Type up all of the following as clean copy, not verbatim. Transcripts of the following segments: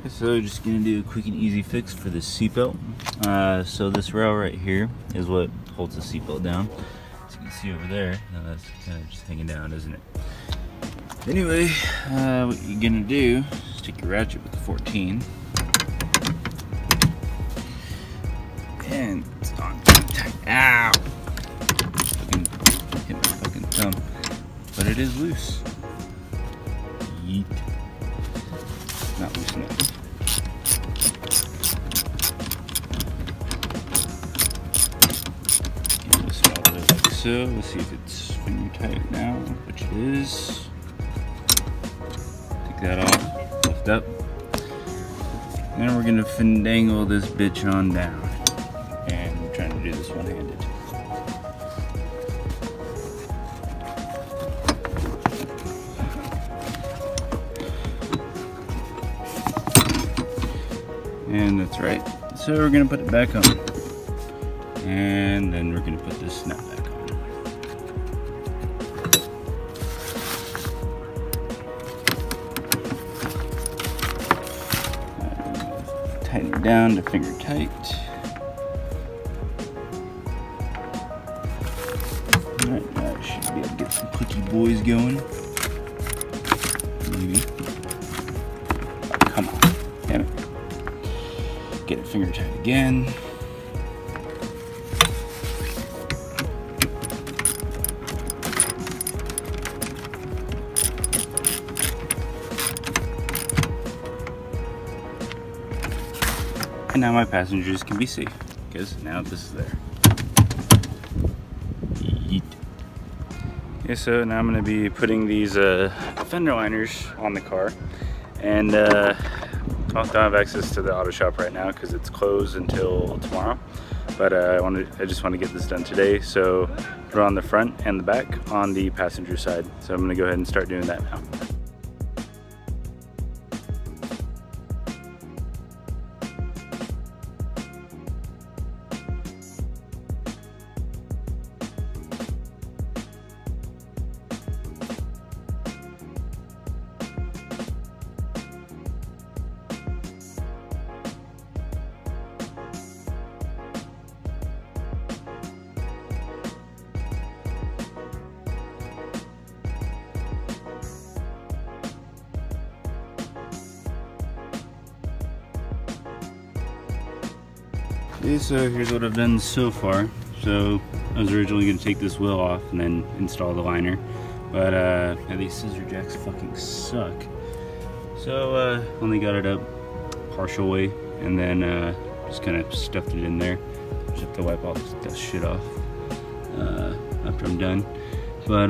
So just gonna do a quick and easy fix for this seatbelt. So this rail right here is what holds the seatbelt down. As you can see over there, now that's kind of just hanging down, isn't it? Anyway, what you're gonna do is take your ratchet with the 14 and it's on tight. Ow! Fucking hit my fucking thumb, but it is loose. Yeet. Not loose enough. So let's see if it's finger tight now, which it is. Take that off, lift up. Then we're gonna fandangle this bitch on down. And we're trying to do this one-handed. And that's right. So we're gonna put it back on. And then we're gonna put this snap back on. Tighten it down to finger tight. Alright, now I should be able to get some cookie boys going. Maybe. Oh, come on. Damn it. Get it finger tight again. And now my passengers can be safe, because now this is there. Yeet. Okay, so now I'm going to be putting these fender liners on the car. And I don't have access to the auto shop right now because it's closed until tomorrow. But I just want to get this done today, so put it on the front and the back on the passenger side. So I'm going to go ahead and start doing that now. Okay, so here's what I've done so far. So I was originally going to take this wheel off and then install the liner, but these scissor jacks fucking suck. So only got it up partial way, and then just kind of stuffed it in there. Just have to wipe all this dust shit off after I'm done. But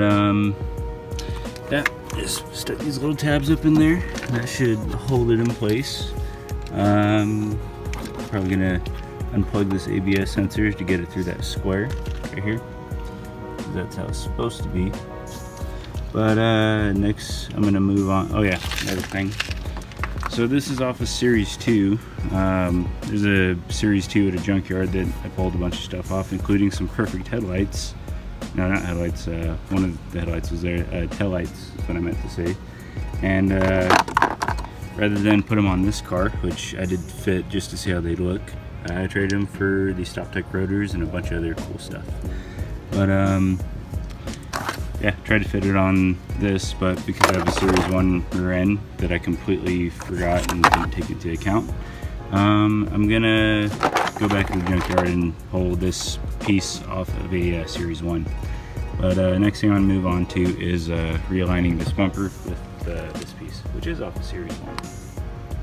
that just stuck these little tabs up in there. That should hold it in place. Probably gonna unplug this ABS sensor to get it through that square right here. That's how it's supposed to be. But next I'm gonna move on. Oh yeah, another thing. So this is off of Series 2. There's a Series 2 at a junkyard that I pulled a bunch of stuff off, including some perfect headlights. No, not headlights. One of the headlights was there. Taillights is what I meant to say. And rather than put them on this car, which I did fit just to see how they'd look, I traded them for the StopTech rotors and a bunch of other cool stuff. But yeah, tried to fit it on this, but because I have a Series 1 rear end that I completely forgot and didn't take into account, I'm gonna go back to the junkyard and pull this piece off of a Series 1. But next thing I'm gonna move on to is realigning this bumper with this piece, which is off of Series 1.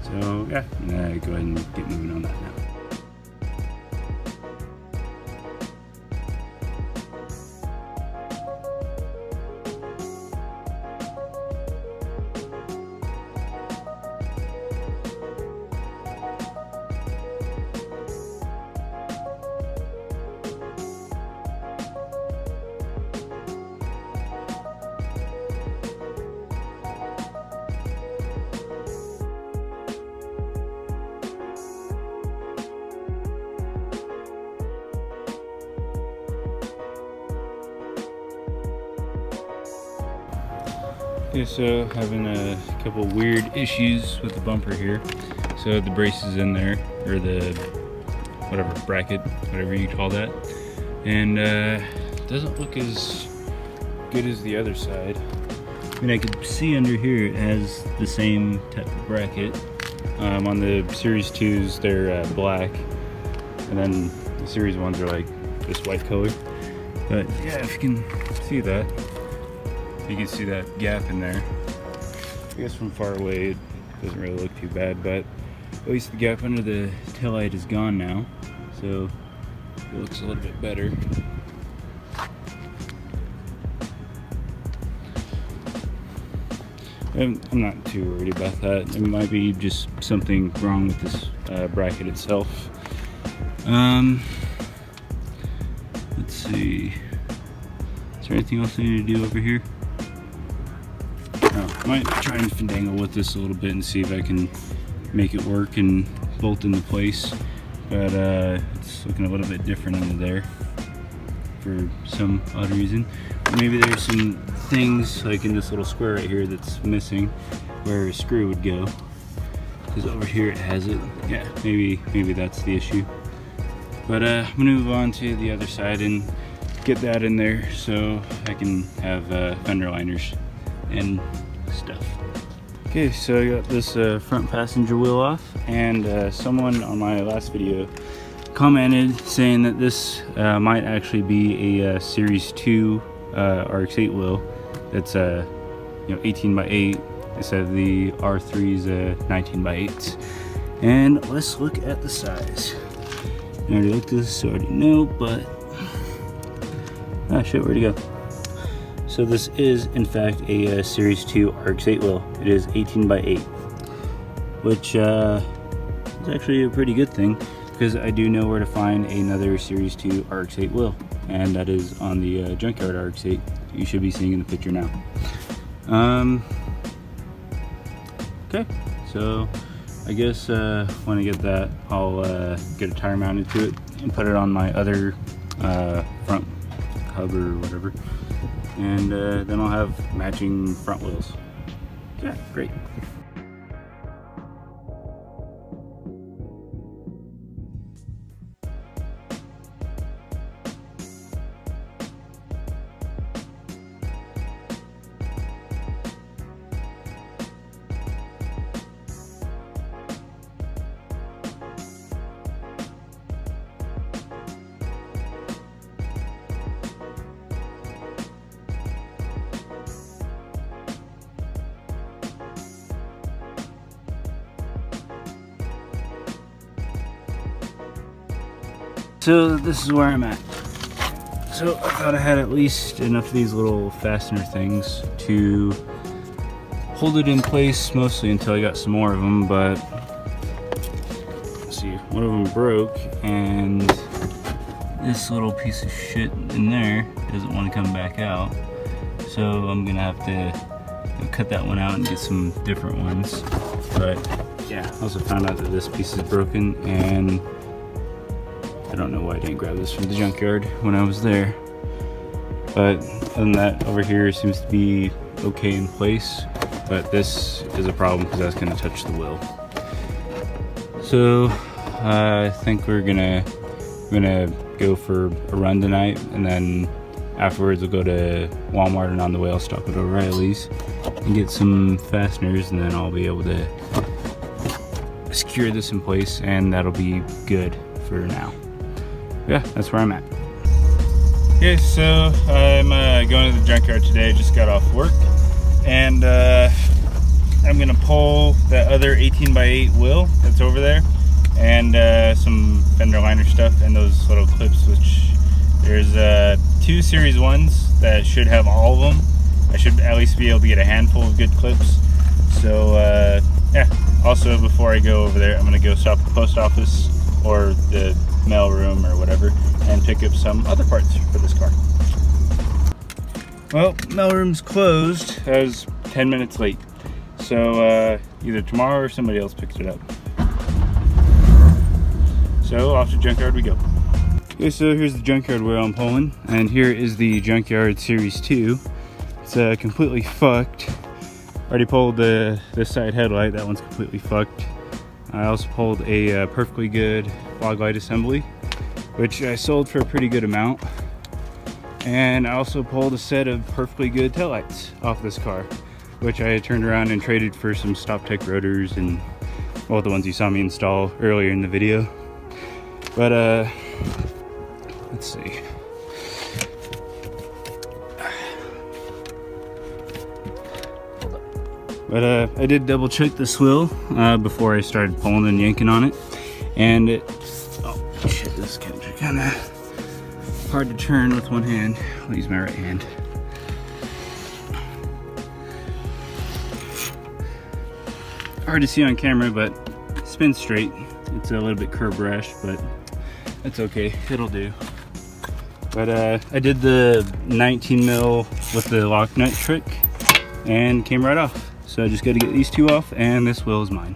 So yeah, I'm gonna go ahead and get moving on that now. Okay, so having a couple weird issues with the bumper here. So the brace is in there, or the whatever bracket, whatever you call that, and doesn't look as good as the other side. I mean, I could see under here it has the same type of bracket. On the Series 2s, they're black, and then the Series 1s are like this white color. But yeah, if you can see that, you can see that gap in there. I guess from far away it doesn't really look too bad, but at least the gap under the taillight is gone now, so it looks a little bit better. I'm not too worried about that. It might be just something wrong with this bracket itself. Let's see. Is there anything else I need to do over here? Oh, I might try and finagle with this a little bit and see if I can make it work and bolt into place. But it's looking a little bit different under there for some odd reason. Maybe there's some things like in this little square right here that's missing where a screw would go, because over here it has it. Yeah, maybe that's the issue. But I'm gonna move on to the other side and get that in there so I can have fender liners and stuff. Okay, so I got this front passenger wheel off, and someone on my last video commented saying that this might actually be a Series 2 RX-8 wheel. It's 18 by 8 instead of the R3's 19 by 8s. And let's look at the size. I already looked at this, so I already know, but ah shit, where'd it go? So this is in fact a Series 2 RX-8 wheel. It is 18 by 8, which is actually a pretty good thing, because I do know where to find another Series 2 RX-8 wheel, and that is on the Junkyard RX-8 you should be seeing in the picture now. Okay, so I guess when I get that, I'll get a tire mounted to it and put it on my other front hub or whatever, and then I'll have matching front wheels. Yeah, great. So this is where I'm at. So I thought I had at least enough of these little fastener things to hold it in place, mostly until I got some more of them, but let's see, one of them broke, and this little piece of shit in there doesn't want to come back out. So I'm gonna have to cut that one out and get some different ones. But yeah, I also found out that this piece is broken, and I don't know why I didn't grab this from the junkyard when I was there. But other than that, over here seems to be okay in place, but this is a problem because that's going to touch the wheel. So I think we're gonna go for a run tonight, and then afterwards we'll go to Walmart, and on the way I'll stop at O'Reilly's and get some fasteners, and then I'll be able to secure this in place, and that'll be good for now. Yeah, that's where I'm at. Okay, so I'm going to the junkyard today. Just got off work, and I'm gonna pull that other 18 by 8 wheel that's over there, and some fender liner stuff, and those little clips, which there's 2 Series 1s that should have all of them. I should at least be able to get a handful of good clips. So yeah, also before I go over there, I'm gonna go stop at the post office or the mail room or whatever and pick up some other parts for this car. Well, mail room's closed. I was 10 minutes late, so either tomorrow or somebody else picks it up. So off to junkyard we go. Okay, so here's the junkyard where I'm pulling, and here is the junkyard Series 2. It's completely fucked. Already pulled this side headlight. That one's completely fucked. I also pulled a perfectly good fog light assembly, which I sold for a pretty good amount. And I also pulled a set of perfectly good taillights off this car, which I turned around and traded for some StopTech rotors and, well, the ones you saw me install earlier in the video. But let's see. But I did double check this wheel before I started pulling and yanking on it, and it, oh shit, this is kind of hard to turn with one hand. I'll use my right hand. Hard to see on camera, but it spins straight. It's a little bit curb rash, but that's okay, it'll do. But I did the 19 mil with the lock nut trick and came right off. So I just got to get these two off, and this wheel is mine.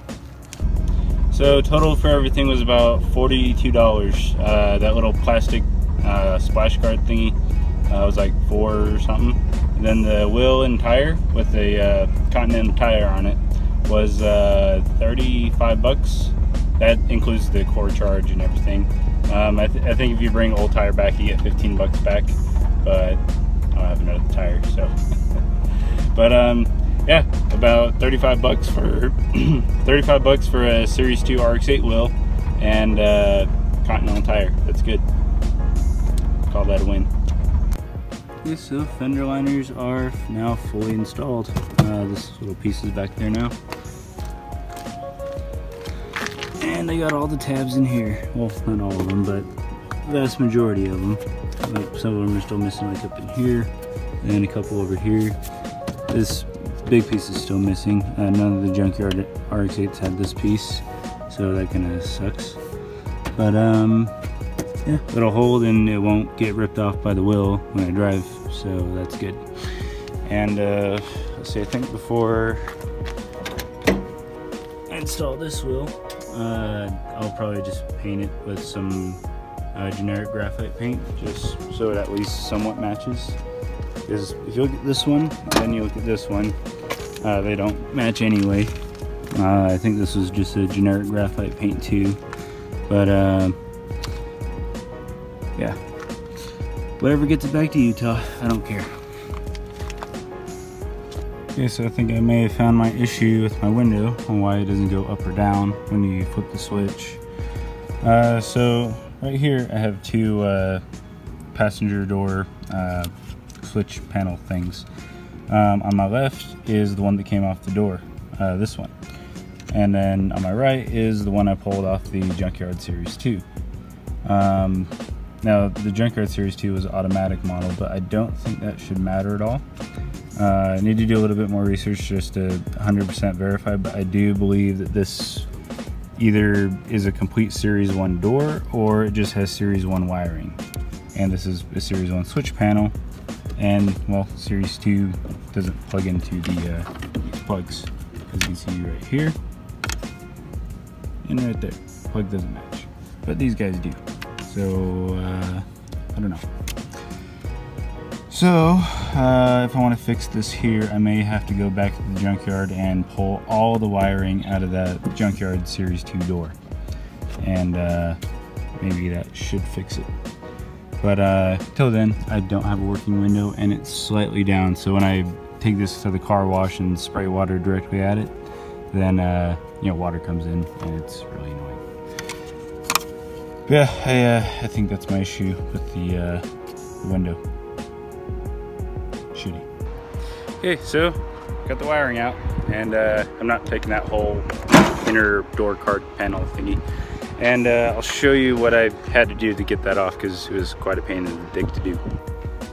So total for everything was about $42. That little plastic splash guard thingy was like $4 or something. And then the wheel and tire with a Continental tire on it was 35 bucks. That includes the core charge and everything. I think if you bring old tire back, you get 15 bucks back, but I don't have another tire, so. But yeah, about 35 bucks for 35 bucks for a Series 2 RX-8 wheel and Continental tire. That's good. Call that a win. Okay, so fender liners are now fully installed. This little piece is back there now. And I got all the tabs in here. Well, not all of them, but the vast majority of them. Some of them are still missing, like up in here, and a couple over here. This big piece is still missing. None of the junkyard RX-8s had this piece, so that kind of sucks. But yeah, it'll hold and it won't get ripped off by the wheel when I drive, so that's good. And let's see, I think before I install this wheel, I'll probably just paint it with some generic graphite paint, just so it at least somewhat matches. Because if you look at this one, then you look at this one, they don't match anyway. I think this was just a generic graphite paint too, but yeah, whatever gets it back to Utah, I don't care. Okay, so I think I may have found my issue with my window on why it doesn't go up or down when you flip the switch. So right here I have two passenger door switch panel things. On my left is the one that came off the door, this one. And then on my right is the one I pulled off the Junkyard Series 2. Now, the Junkyard Series 2 was an automatic model, but I don't think that should matter at all. I need to do a little bit more research just to 100% verify, but I do believe that this either is a complete Series 1 door or it just has Series 1 wiring. And this is a Series 1 switch panel. And, well, Series 2 doesn't plug into these plugs, as you can see right here and right there. Plug doesn't match, but these guys do. So I don't know. So if I want to fix this here, I may have to go back to the junkyard and pull all the wiring out of that Junkyard Series 2 door, and maybe that should fix it. But till then, I don't have a working window, and it's slightly down, so when I take this to the car wash and spray water directly at it, then you know, water comes in and it's really annoying. But yeah, I think that's my issue with the window. Shitty. Okay, so got the wiring out, and I'm not taking that whole inner door card panel thingy. And I'll show you what I had to do to get that off, because it was quite a pain in the dick to do.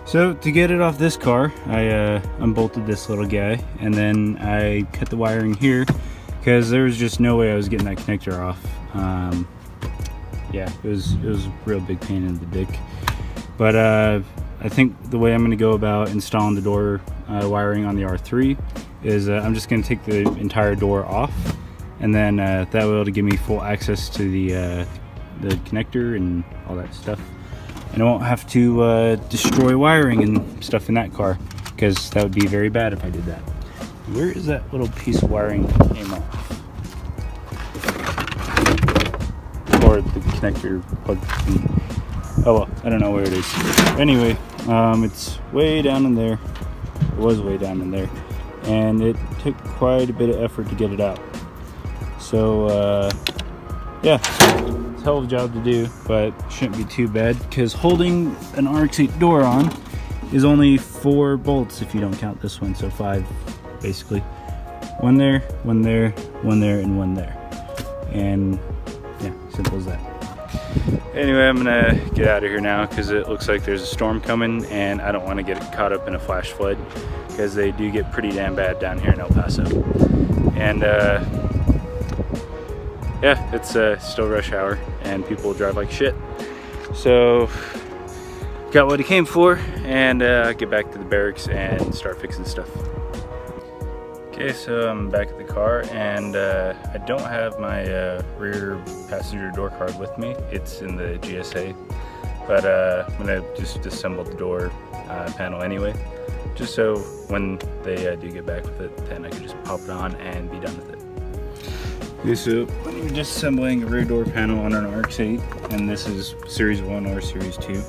So to get it off this car, I unbolted this little guy, and then I cut the wiring here, because there was just no way I was getting that connector off. Yeah, it was a real big pain in the dick. But I think the way I'm going to go about installing the door wiring on the R3 is I'm just going to take the entire door off, and then that will give me full access to the connector and all that stuff, and I won't have to destroy wiring and stuff in that car, because that would be very bad if I did that. Where is that little piece of wiring that came off? Or the connector plug thing. Oh well, I don't know where it is. Anyway, it's way down in there. It was way down in there. And it took quite a bit of effort to get it out. So, yeah, it's a hell of a job to do, but shouldn't be too bad because holding an RX-8 door on is only 4 bolts if you don't count this one, so 5 basically. One there, one there, one there, and one there. And yeah, simple as that. Anyway, I'm gonna get out of here now because it looks like there's a storm coming and I don't want to get caught up in a flash flood because they do get pretty damn bad down here in El Paso. And yeah, it's still rush hour and people drive like shit. So got what he came for, and get back to the barracks and start fixing stuff. Okay, so I'm back at the car, and I don't have my rear passenger door card with me. It's in the GSA, but I'm gonna just disassemble the door panel anyway, just so when they do get back with it, then I can just pop it on and be done with it. Okay, so when you're disassembling a rear door panel on an RX-8, and this is Series 1 or Series 2,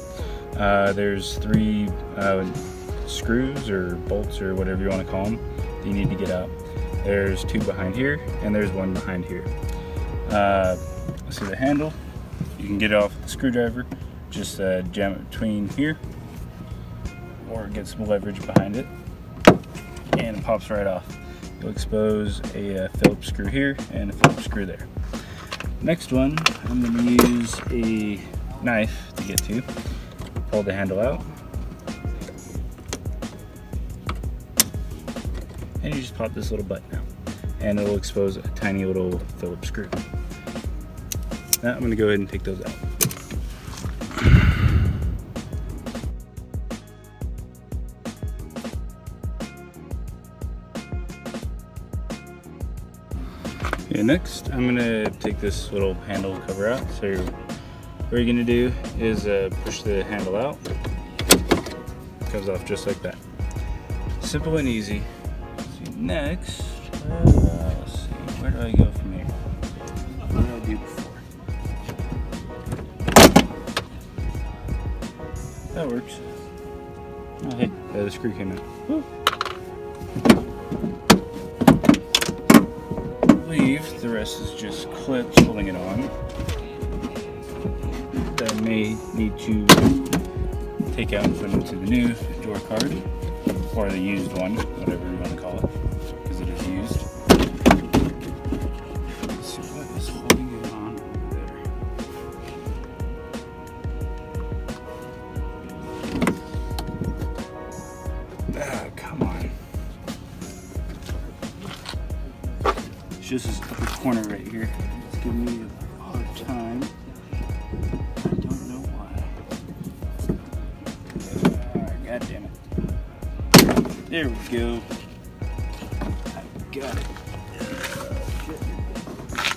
there's 3 screws or bolts or whatever you want to call them that you need to get out. There's 2 behind here, and there's 1 behind here. See the handle? You can get it off with a screwdriver. Just jam it between here, or get some leverage behind it, and it pops right off. You'll expose a Phillips screw here and a Phillips screw there. Next one, I'm going to use a knife to get to. Pull the handle out, and you just pop this little button out, and it will expose a tiny little Phillips screw. Now I'm going to go ahead and take those out. Okay, next I'm going to take this little handle cover out. So what you're going to do is push the handle out. It comes off just like that. Simple and easy. So next, let's see, where do I go from here? What did I do before? That works. Oh hey, the screw came out. Woo. The rest is just clips holding it on. That I may need to take out and put into the new door card, or the used one, whatever you want to call it, because it is used. Let's see what is holding it on over there. Ah, come on. It's just this upper corner right here. It's giving me a hard time. I don't know why. God damn it. There we go. I got it.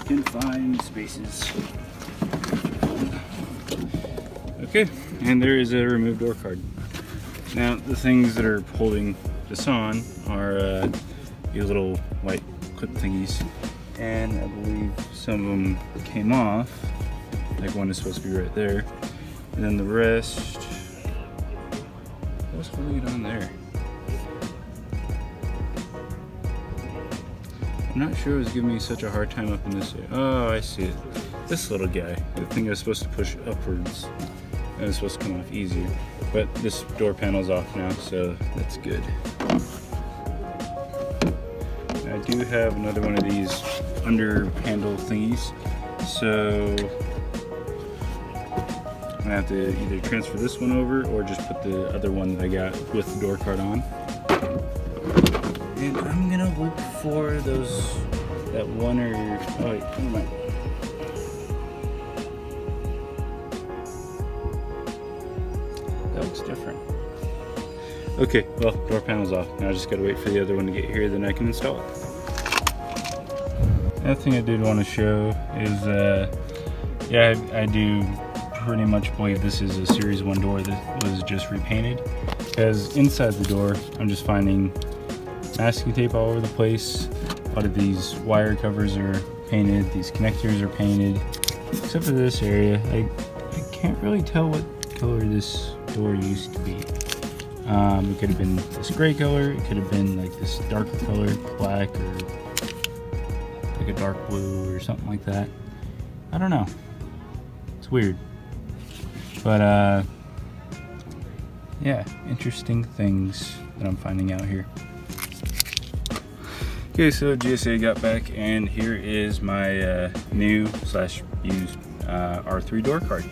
Confined spaces. Okay, and there is a remove door card. Now, the things that are holding this on are these little white clip thingies, and I believe some of them came off. Like one is supposed to be right there, and then the rest, what's holding it on there? I'm not sure it was giving me such a hard time up in this area. Oh, I see it. This little guy, the thing I was supposed to push upwards, and it's supposed to come off easier. But this door panel's off now, so that's good. I do have another one of these under handle thingies, so I'm gonna have to either transfer this one over or just put the other one that I got with the door card on. And I'm gonna look for those, that one or, oh wait, never mind. That looks different. Okay, well, door panel's off. Now I just gotta wait for the other one to get here, then I can install it. Another thing I did want to show is, yeah, I do pretty much believe this is a Series 1 door that was just repainted. Because inside the door, I'm just finding masking tape all over the place. A lot of these wire covers are painted, these connectors are painted, except for this area. I can't really tell what color this door used to be. It could have been this gray color, it could have been like this darker color, black, or like a dark blue or something like that. I don't know. It's weird. But yeah, interesting things that I'm finding out here. Okay, so GSA got back, and here is my new slash used R3 door card.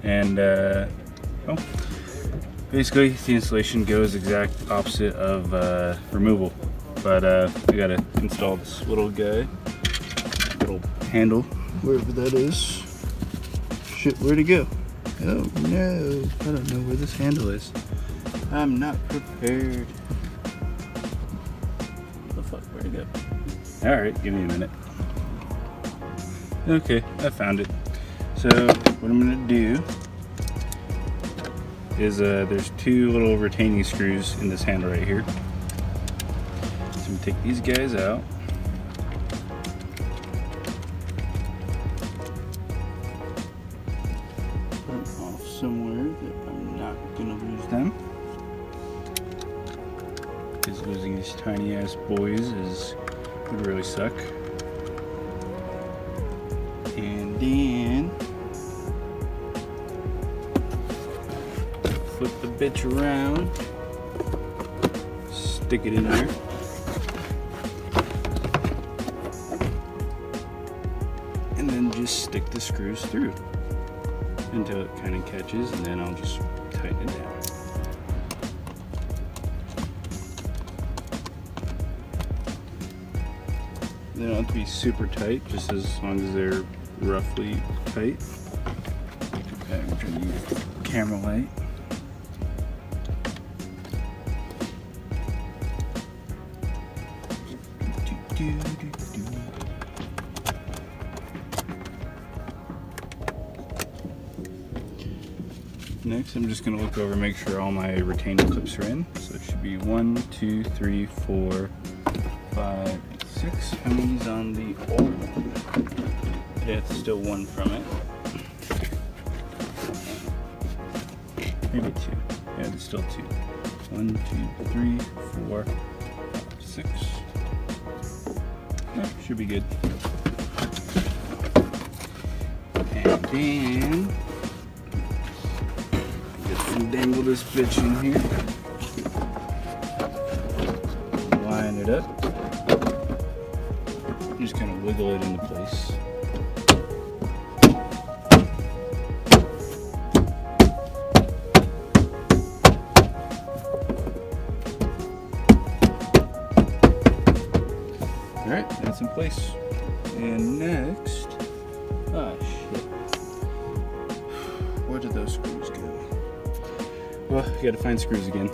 And well, basically the installation goes exact opposite of removal. But we gotta install this little guy, little handle, wherever that is. Shit, where'd it go? Oh no, I don't know where this handle is. I'm not prepared. What the fuck, where'd it go? Alright, give me a minute. Okay, I found it. So what I'm gonna do is there's two little retaining screws in this handle right here. So I'm gonna take these guys out. Put them off somewhere that I'm not gonna lose them. Because losing these tiny ass boys would really suck. And then flip the bitch around, stick it in there, and then just stick the screws through until it kind of catches, and then I'll just tighten it down. They don't have to be super tight, just as long as they're roughly tight. Okay, I'm trying to use camera light. Next, I'm just going to look over and make sure all my retainer clips are in. So it should be 1, 2, 3, 4, 5, 6. How many's on the old one? Yeah, it's still one from it. Maybe 2. Yeah, there's still 2. 1, 2, 3, 4, 5, 6. Yeah, should be good. And then dangle this bitch in here, line it up, just kind of wiggle it into place. Alright, that's in place. And next, oh shit, where did those screws go? Well, you gotta find screws again.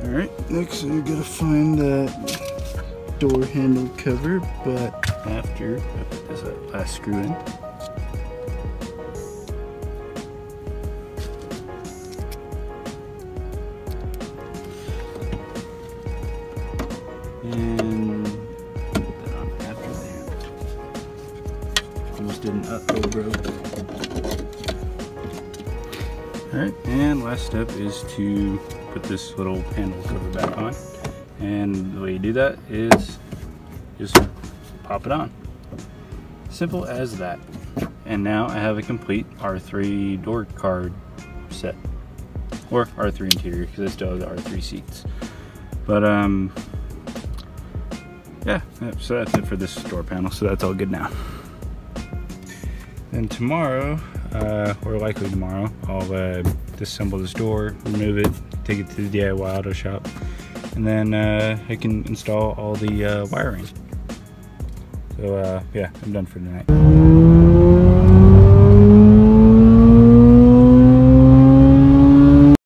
Alright, next you gotta find that door handle cover, but after I put this last screw in. And put that on after that. Almost didn't up-go, bro. Alright, and last step is to put this little handle cover back on. And the way you do that is just pop it on. Simple as that. And now I have a complete R3 door card set. Or R3 interior, because I still have the R3 seats. But yeah, so that's it for this door panel. So that's all good now. Then tomorrow, or likely tomorrow, I'll disassemble this door, remove it, take it to the DIY auto shop, and then I can install all the wiring. So yeah, I'm done for tonight.